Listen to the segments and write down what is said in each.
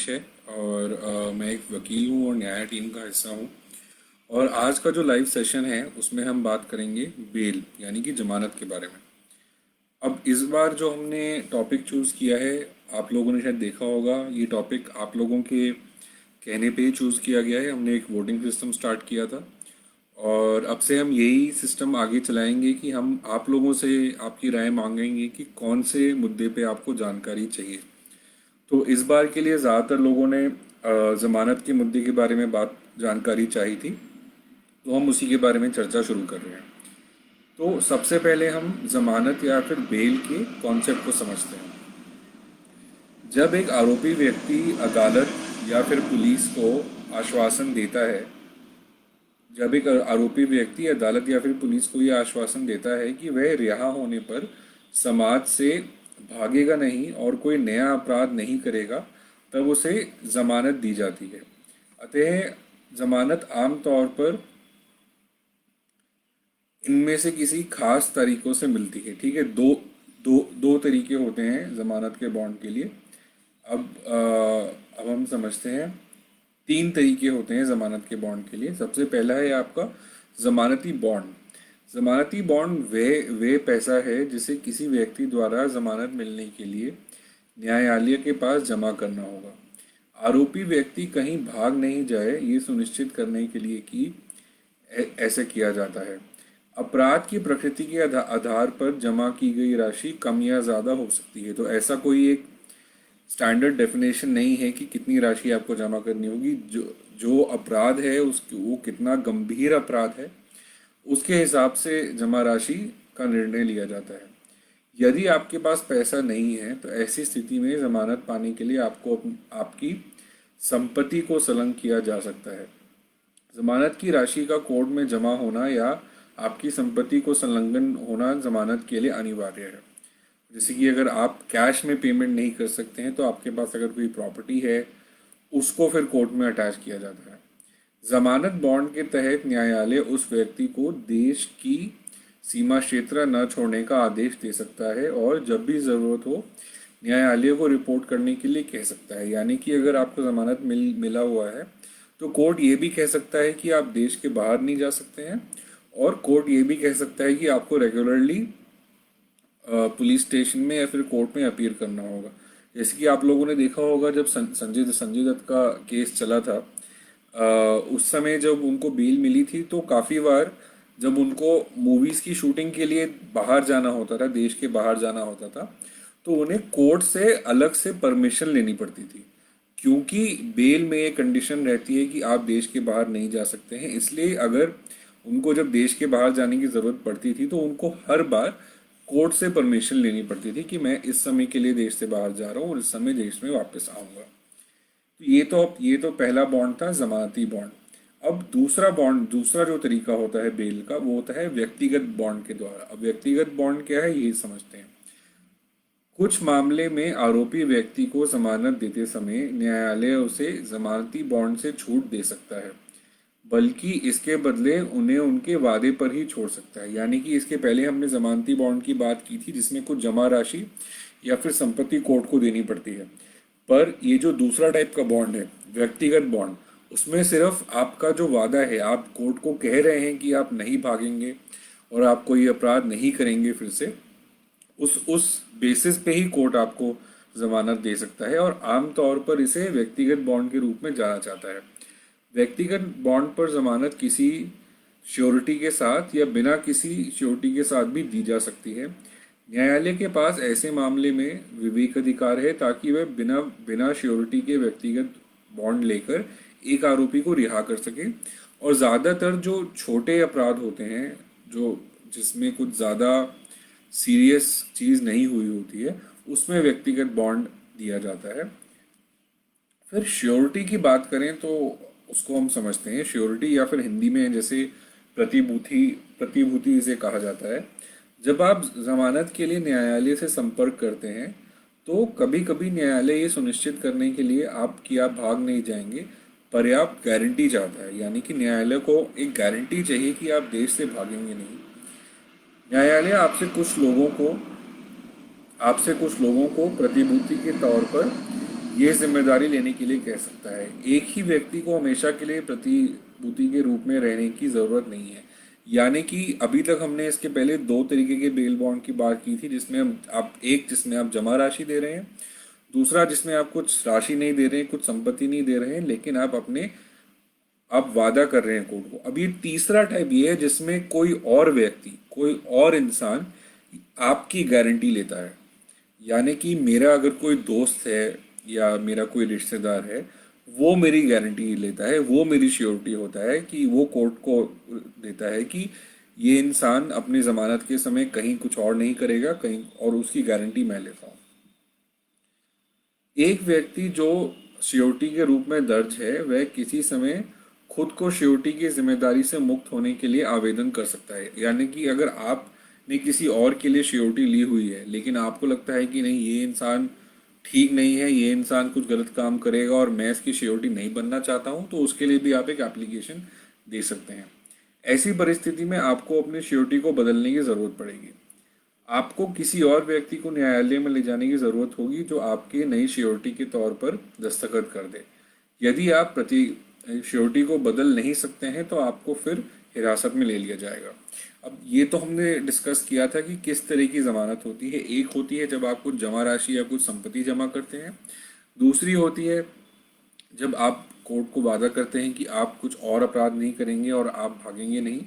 मनीष है और मैं एक वकील हूँ और न्याय टीम का हिस्सा हूँ। और आज का जो लाइव सेशन है उसमें हम बात करेंगे बेल यानी कि जमानत के बारे में। अब इस बार जो हमने टॉपिक चूज़ किया है, आप लोगों ने शायद देखा होगा, ये टॉपिक आप लोगों के कहने पे ही चूज़ किया गया है। हमने एक वोटिंग सिस्टम स्टार्ट किया था और अब से हम यही सिस्टम आगे चलाएंगे कि हम आप लोगों से आपकी राय मांगेंगे कि कौन से मुद्दे पे आपको जानकारी चाहिए। तो इस बार के लिए ज़्यादातर लोगों ने ज़मानत के मुद्दे के बारे में बात जानकारी चाहिए थी, तो हम उसी के बारे में चर्चा शुरू कर रहे हैं। तो सबसे पहले हम ज़मानत या फिर बेल के कॉन्सेप्ट को समझते हैं। जब एक आरोपी व्यक्ति अदालत या फिर पुलिस को आश्वासन देता है जब एक आरोपी व्यक्ति अदालत या फिर पुलिस को यह आश्वासन देता है कि वह रिहा होने पर समाज से भागेगा नहीं और कोई नया अपराध नहीं करेगा, तब उसे जमानत दी जाती है। अतः जमानत आमतौर पर इनमें से किसी खास तरीकों से मिलती है। ठीक है, दो दो दो तरीके होते हैं जमानत के बॉन्ड के लिए। अब हम समझते हैं, तीन तरीके होते हैं जमानत के बॉन्ड के लिए। सबसे पहला है आपका जमानती बॉन्ड। जमानती बॉन्ड वे पैसा है जिसे किसी व्यक्ति द्वारा जमानत मिलने के लिए न्यायालय के पास जमा करना होगा। आरोपी व्यक्ति कहीं भाग नहीं जाए, ये सुनिश्चित करने के लिए कि ऐसे किया जाता है। अपराध की प्रकृति के आधार पर जमा की गई राशि कम या ज़्यादा हो सकती है। तो ऐसा कोई एक स्टैंडर्ड डेफिनेशन नहीं है कि कितनी राशि आपको जमा करनी होगी। जो जो अपराध है उसकी वो कितना गंभीर अपराध है उसके हिसाब से जमा राशि का निर्णय लिया जाता है। यदि आपके पास पैसा नहीं है तो ऐसी स्थिति में जमानत पाने के लिए आपको आपकी संपत्ति को संलग्न किया जा सकता है। जमानत की राशि का कोर्ट में जमा होना या आपकी संपत्ति को संलग्न होना जमानत के लिए अनिवार्य है। जैसे कि अगर आप कैश में पेमेंट नहीं कर सकते हैं तो आपके पास अगर कोई प्रॉपर्टी है उसको फिर कोर्ट में अटैच किया जाता है। जमानत बॉन्ड के तहत न्यायालय उस व्यक्ति को देश की सीमा क्षेत्र न छोड़ने का आदेश दे सकता है और जब भी ज़रूरत हो न्यायालय को रिपोर्ट करने के लिए कह सकता है। यानी कि अगर आपको ज़मानत मिला हुआ है तो कोर्ट ये भी कह सकता है कि आप देश के बाहर नहीं जा सकते हैं, और कोर्ट ये भी कह सकता है कि आपको रेगुलरली पुलिस स्टेशन में या फिर कोर्ट में अपीयर करना होगा। जैसे कि आप लोगों ने देखा होगा जब संजय दत्त का केस चला था, उस समय जब उनको बेल मिली थी तो काफ़ी बार जब उनको मूवीज़ की शूटिंग के लिए बाहर जाना होता था, देश के बाहर जाना होता था, तो उन्हें कोर्ट से अलग से परमिशन लेनी पड़ती थी, क्योंकि बेल में ये कंडीशन रहती है कि आप देश के बाहर नहीं जा सकते हैं। इसलिए अगर उनको जब देश के बाहर जाने की ज़रूरत पड़ती थी तो उनको हर बार कोर्ट से परमिशन लेनी पड़ती थी कि मैं इस समय के लिए देश से बाहर जा रहा हूँ और इस समय देश में वापस आऊँगा। तो ये तो पहला बॉन्ड था, जमानती बॉन्ड। अब दूसरा जो तरीका होता है बेल का, वो होता है व्यक्तिगत बॉन्ड के द्वारा। अब व्यक्तिगत बॉन्ड क्या है ये समझते हैं। कुछ मामले में आरोपी व्यक्ति को जमानत देते समय न्यायालय उसे जमानती बॉन्ड से छूट दे सकता है, बल्कि इसके बदले उन्हें उनके वादे पर ही छोड़ सकता है। यानी कि इसके पहले हमने जमानती बॉन्ड की बात की थी जिसमें कुछ जमा राशि या फिर संपत्ति कोर्ट को देनी पड़ती है, पर ये जो दूसरा टाइप का बॉन्ड है व्यक्तिगत बॉन्ड, उसमें सिर्फ आपका जो वादा है, आप कोर्ट को कह रहे हैं कि आप नहीं भागेंगे और आप कोई अपराध नहीं करेंगे फिर से, उस बेसिस पे ही कोर्ट आपको जमानत दे सकता है, और आमतौर पर इसे व्यक्तिगत बॉन्ड के रूप में जाना जाता है। व्यक्तिगत बॉन्ड पर जमानत किसी श्योरिटी के साथ या बिना किसी श्योरिटी के साथ भी दी जा सकती है। न्यायालय के पास ऐसे मामले में विवेक अधिकार है ताकि वह बिना बिना श्योरिटी के व्यक्तिगत बॉन्ड लेकर एक आरोपी को रिहा कर सके। और ज़्यादातर जो छोटे अपराध होते हैं, जो जिसमें कुछ ज़्यादा सीरियस चीज़ नहीं हुई होती है, उसमें व्यक्तिगत बॉन्ड दिया जाता है। फिर श्योरिटी की बात करें तो उसको हम समझते हैं, श्योरिटी या फिर हिंदी में जैसे प्रतिभूति प्रतिभूति इसे कहा जाता है। जब आप जमानत के लिए न्यायालय से संपर्क करते हैं तो कभी कभी न्यायालय ये सुनिश्चित करने के लिए आप भाग नहीं जाएंगे पर्याप्त गारंटी चाहता है। यानी कि न्यायालय को एक गारंटी चाहिए कि आप देश से भागेंगे नहीं। न्यायालय आपसे कुछ लोगों को प्रतिभूति के तौर पर ये जिम्मेदारी लेने के लिए कह सकता है। एक ही व्यक्ति को हमेशा के लिए प्रतिभूति के रूप में रहने की जरूरत नहीं है। यानी कि अभी तक हमने इसके पहले दो तरीके के बेल बॉन्ड की बात की थी, जिसमें हम आप एक जिसमें आप जमा राशि दे रहे हैं, दूसरा जिसमें आप कुछ राशि नहीं दे रहे हैं, कुछ संपत्ति नहीं दे रहे हैं, लेकिन आप वादा कर रहे हैं कोर्ट को। अब ये तीसरा टाइप ये है जिसमें कोई और व्यक्ति, कोई और इंसान आपकी गारंटी लेता है। यानी कि मेरा अगर कोई दोस्त है या मेरा कोई रिश्तेदार है, वो मेरी गारंटी लेता है, वो मेरी श्योरिटी होता है कि वो कोर्ट को देता है कि ये इंसान अपनी जमानत के समय कहीं कुछ और नहीं करेगा, कहीं और उसकी गारंटी मैं लेता हूँ। एक व्यक्ति जो श्योरिटी के रूप में दर्ज है वह किसी समय खुद को श्योरिटी की जिम्मेदारी से मुक्त होने के लिए आवेदन कर सकता है। यानी कि अगर आपने किसी और के लिए श्योरिटी ली हुई है, लेकिन आपको लगता है कि नहीं ये इंसान ठीक नहीं है, ये इंसान कुछ गलत काम करेगा और मैं इसकी श्योरिटी नहीं बनना चाहता हूँ, तो उसके लिए भी आप एक एप्लीकेशन दे सकते हैं। ऐसी परिस्थिति में आपको अपनी श्योरिटी को बदलने की ज़रूरत पड़ेगी। आपको किसी और व्यक्ति को न्यायालय में ले जाने की ज़रूरत होगी जो आपके नई श्योरिटी के तौर पर दस्तखत कर दे। यदि आप प्रति श्योरिटी को बदल नहीं सकते हैं तो आपको फिर हिरासत में ले लिया जाएगा। अब ये तो हमने डिस्कस किया था कि किस तरह की ज़मानत होती है। एक होती है जब आप कुछ जमा राशि या कुछ संपत्ति जमा करते हैं। दूसरी होती है जब आप कोर्ट को वादा करते हैं कि आप कुछ और अपराध नहीं करेंगे और आप भागेंगे नहीं।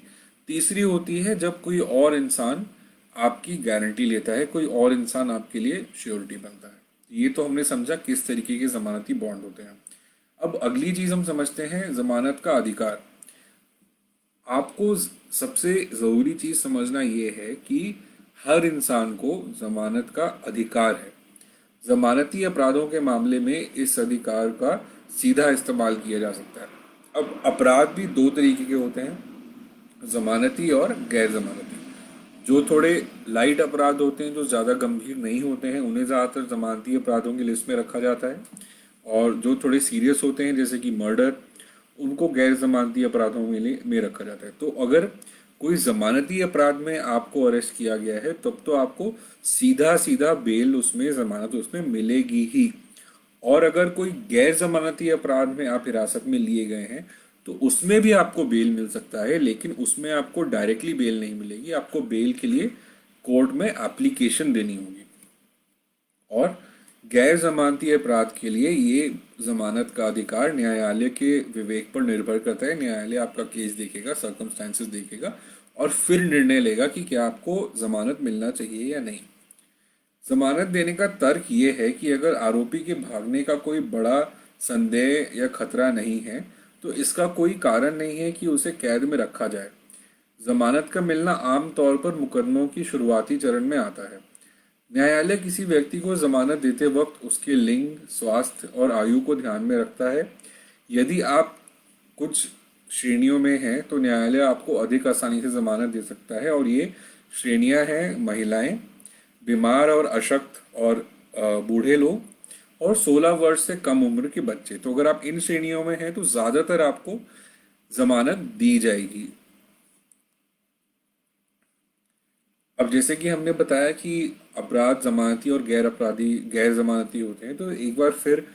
तीसरी होती है जब कोई और इंसान आपकी गारंटी लेता है, कोई और इंसान आपके लिए श्योरिटी बनता है। ये तो हमने समझा किस तरीके के जमानती बॉन्ड होते हैं। अब अगली चीज हम समझते हैं जमानत का अधिकार। आपको सबसे जरूरी चीज समझना ये है कि हर इंसान को जमानत का अधिकार है। जमानती अपराधों के मामले में इस अधिकार का सीधा इस्तेमाल किया जा सकता है। अब अपराध भी दो तरीके के होते हैं, जमानती और गैर जमानती। जो थोड़े लाइट अपराध होते हैं, जो ज़्यादा गंभीर नहीं होते हैं, उन्हें ज़्यादातर जमानती अपराधों की लिस्ट में रखा जाता है। और जो थोड़े सीरियस होते हैं जैसे कि मर्डर, उनको गैर जमानती अपराधों में रखा जाता है। तो अगर कोई जमानती अपराध में आपको अरेस्ट किया गया है तब तो आपको सीधा सीधा बेल उसमें, जमानत उसमें मिलेगी ही। और अगर कोई गैर जमानती अपराध में आप हिरासत में लिए गए हैं तो उसमें भी आपको बेल मिल सकता है, लेकिन उसमें आपको डायरेक्टली बेल नहीं मिलेगी। आपको बेल के लिए कोर्ट में एप्लीकेशन देनी होगी। और गैर जमानती अपराध के लिए ये जमानत का अधिकार न्यायालय के विवेक पर निर्भर करता है। न्यायालय आपका केस देखेगा, सर्कमस्टेंसेस देखेगा और फिर निर्णय लेगा कि क्या आपको जमानत मिलना चाहिए या नहीं। जमानत देने का तर्क ये है कि अगर आरोपी के भागने का कोई बड़ा संदेह या खतरा नहीं है तो इसका कोई कारण नहीं है कि उसे कैद में रखा जाए। जमानत का मिलना आमतौर पर मुकदमों की शुरुआती चरण में आता है। न्यायालय किसी व्यक्ति को जमानत देते वक्त उसके लिंग, स्वास्थ्य और आयु को ध्यान में रखता है। यदि आप कुछ श्रेणियों में हैं तो न्यायालय आपको अधिक आसानी से जमानत दे सकता है। और ये श्रेणियां हैं महिलाएं, बीमार और अशक्त और बूढ़े लोग, और 16 वर्ष से कम उम्र के बच्चे। तो अगर आप इन श्रेणियों में हैं तो ज़्यादातर आपको जमानत दी जाएगी। अब जैसे कि हमने बताया कि अपराध जमानती और गैर जमानती होते हैं, तो एक बार फिर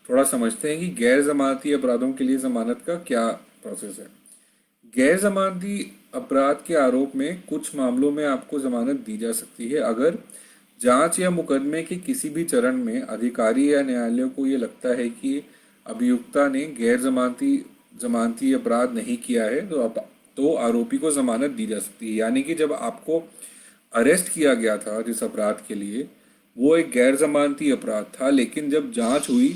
थोड़ा समझते हैं कि गैर जमानती अपराधों के लिए जमानत का क्या प्रोसेस है। गैर जमानती अपराध के आरोप में कुछ मामलों में आपको जमानत दी जा सकती है अगर जांच या मुकदमे के किसी भी चरण में अधिकारी या न्यायालय को ये लगता है कि अभियुक्ता ने गैर जमानती अपराध नहीं किया है, तो आरोपी को जमानत दी जा सकती है। यानी कि जब आपको अरेस्ट किया गया था जिस अपराध के लिए, वो एक गैर जमानती अपराध था, लेकिन जब जांच हुई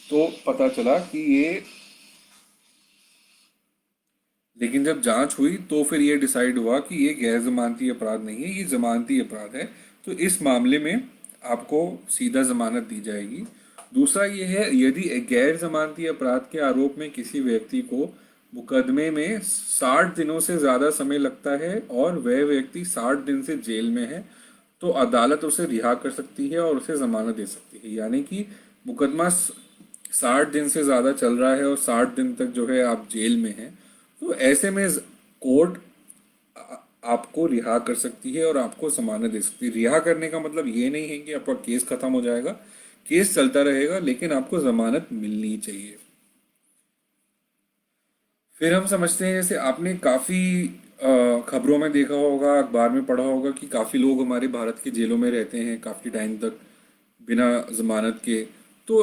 तो पता चला कि ये लेकिन जब जांच हुई तो फिर ये डिसाइड हुआ कि ये गैर जमानती अपराध नहीं है, ये जमानती अपराध है। तो इस मामले में आपको सीधा जमानत दी जाएगी। दूसरा ये है, यदि गैर जमानती अपराध के आरोप में किसी व्यक्ति को मुकदमे में 60 दिनों से ज़्यादा समय लगता है और वह व्यक्ति 60 दिन से जेल में है, तो अदालत उसे रिहा कर सकती है और उसे जमानत दे सकती है। यानी कि मुकदमा 60 दिन से ज़्यादा चल रहा है और 60 दिन तक जो है आप जेल में हैं, तो ऐसे में कोर्ट आपको रिहा कर सकती है और आपको जमानत दे सकती है। रिहा करने का मतलब ये नहीं है कि आपका केस खत्म हो जाएगा, केस चलता रहेगा, लेकिन आपको जमानत मिलनी चाहिए। फिर हम समझते हैं, जैसे आपने काफ़ी खबरों में देखा होगा, अखबार में पढ़ा होगा कि काफ़ी लोग हमारे भारत की जेलों में रहते हैं काफ़ी टाइम तक बिना जमानत के। तो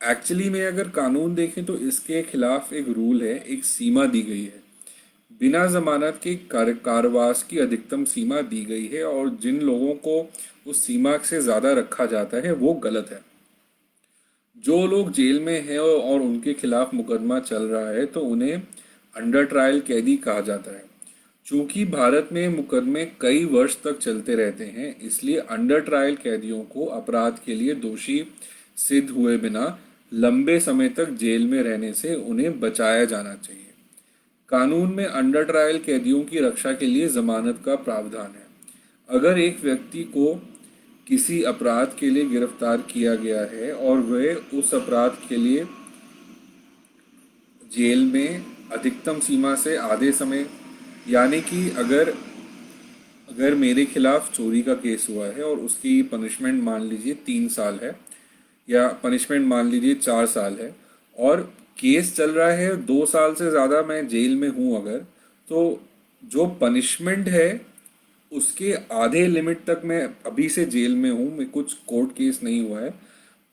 एक्चुअली में अगर कानून देखें तो इसके खिलाफ एक रूल है, एक सीमा दी गई है। बिना जमानत के कारावास की अधिकतम सीमा दी गई है, और जिन लोगों को उस सीमा से ज़्यादा रखा जाता है वो गलत है। जो लोग जेल में हैं और उनके खिलाफ मुकदमा चल रहा है तो उन्हें अंडर ट्रायल कैदी कहा जाता है। चूंकि भारत में मुकदमे कई वर्ष तक चलते रहते हैं, इसलिए अंडर ट्रायल कैदियों को अपराध के लिए दोषी सिद्ध हुए बिना लंबे समय तक जेल में रहने से उन्हें बचाया जाना चाहिए। कानून में अंडर ट्रायल कैदियों की रक्षा के लिए जमानत का प्रावधान है। अगर एक व्यक्ति को किसी अपराध के लिए गिरफ्तार किया गया है और वह उस अपराध के लिए जेल में अधिकतम सीमा से आधे समय, यानी कि अगर अगर मेरे खिलाफ चोरी का केस हुआ है और उसकी पनिशमेंट मान लीजिए 3 साल है, या पनिशमेंट मान लीजिए 4 साल है, और केस चल रहा है 2 साल से ज़्यादा मैं जेल में हूँ अगर, तो जो पनिशमेंट है उसके आधे लिमिट तक मैं अभी से जेल में हूँ, मैं कुछ कोर्ट केस नहीं हुआ है,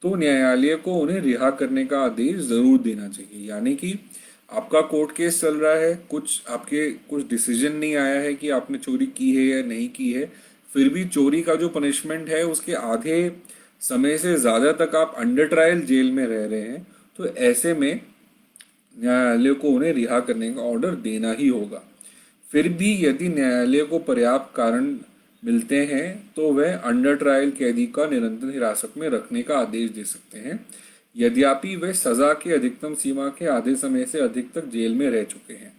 तो न्यायालय को उन्हें रिहा करने का आदेश ज़रूर देना चाहिए। यानी कि आपका कोर्ट केस चल रहा है, कुछ आपके कुछ डिसीजन नहीं आया है कि आपने चोरी की है या नहीं की है, फिर भी चोरी का जो पनिशमेंट है उसके आधे समय से ज़्यादा तक आप अंडर ट्रायल जेल में रह रहे हैं, तो ऐसे में न्यायालय को उन्हें रिहा करने का ऑर्डर देना ही होगा। फिर भी यदि न्यायालय को पर्याप्त कारण मिलते हैं तो वह अंडर ट्रायल कैदी का निरंतर हिरासत में रखने का आदेश दे सकते हैं, यद्यपि वे सजा के अधिकतम सीमा के आधे समय से अधिक तक जेल में रह चुके हैं।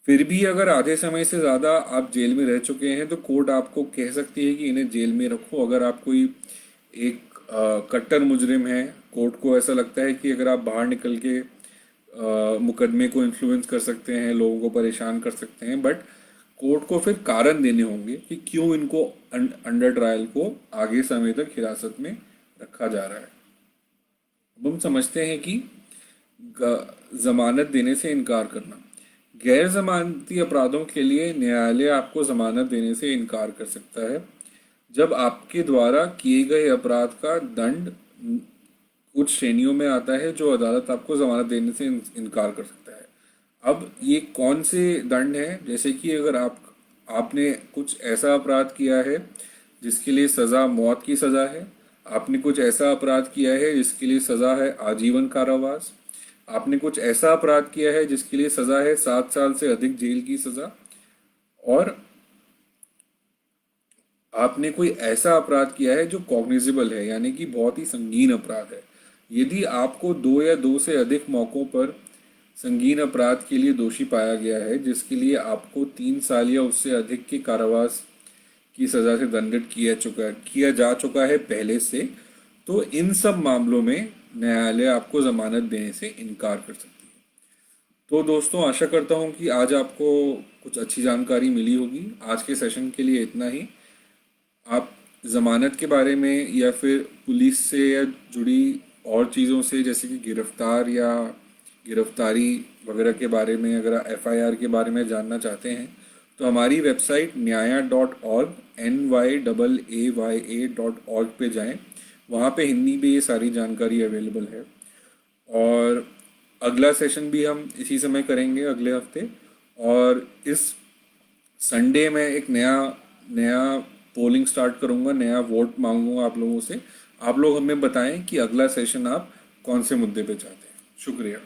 फिर भी अगर आधे समय से ज़्यादा आप जेल में रह चुके हैं तो कोर्ट आपको कह सकती है कि इन्हें जेल में रखो। अगर आप कोई एक कट्टर मुजरिम है, कोर्ट को ऐसा लगता है कि अगर आप बाहर निकल के मुकदमे को इन्फ्लुएंस कर सकते हैं, लोगों को परेशान कर सकते हैं, बट कोर्ट को फिर कारण देने होंगे कि क्यों इनको अंडर ट्रायल को आगे समय तक हिरासत में रखा जा रहा है। अब हम समझते हैं कि जमानत देने से इनकार करना। गैर जमानती अपराधों के लिए न्यायालय आपको जमानत देने से इनकार कर सकता है जब आपके द्वारा किए गए अपराध का दंड कुछ श्रेणियों में आता है जो अदालत आपको जमानत देने से इनकार कर सकता है। अब ये कौन से दंड हैं? जैसे कि अगर आपने कुछ ऐसा अपराध किया है जिसके लिए सज़ा मौत की सज़ा है, आपने कुछ ऐसा अपराध किया है जिसके लिए सज़ा है आजीवन कारावास, आपने कुछ ऐसा अपराध किया है जिसके लिए सज़ा है 7 साल से अधिक जेल की सज़ा, और आपने कोई ऐसा अपराध किया है जो कॉग्निजेबल है, यानी कि बहुत ही संगीन अपराध है। यदि आपको 2 या 2 से अधिक मौकों पर संगीन अपराध के लिए दोषी पाया गया है जिसके लिए आपको 3 साल या उससे अधिक के कारावास की सज़ा से दंडित किया जा चुका है पहले से, तो इन सब मामलों में न्यायालय आपको जमानत देने से इनकार कर सकती है। तो दोस्तों, आशा करता हूँ कि आज आपको कुछ अच्छी जानकारी मिली होगी। आज के सेशन के लिए इतना ही। आप ज़मानत के बारे में या फिर पुलिस से या जुड़ी और चीज़ों से, जैसे कि गिरफ्तार या गिरफ्तारी वगैरह के बारे में, अगर एफआईआर के बारे में जानना चाहते हैं तो हमारी वेबसाइट न्याया.org NYAAY.org पे जाएं। वहाँ पे हिंदी में ये सारी जानकारी अवेलेबल है। और अगला सेशन भी हम इसी समय करेंगे अगले हफ्ते, और इस संडे में एक नया नया पोलिंग स्टार्ट करूंगा, नया वोट मांगूंगा आप लोगों से। आप लोग हमें बताएं कि अगला सेशन आप कौन से मुद्दे पे चाहते हैं। शुक्रिया।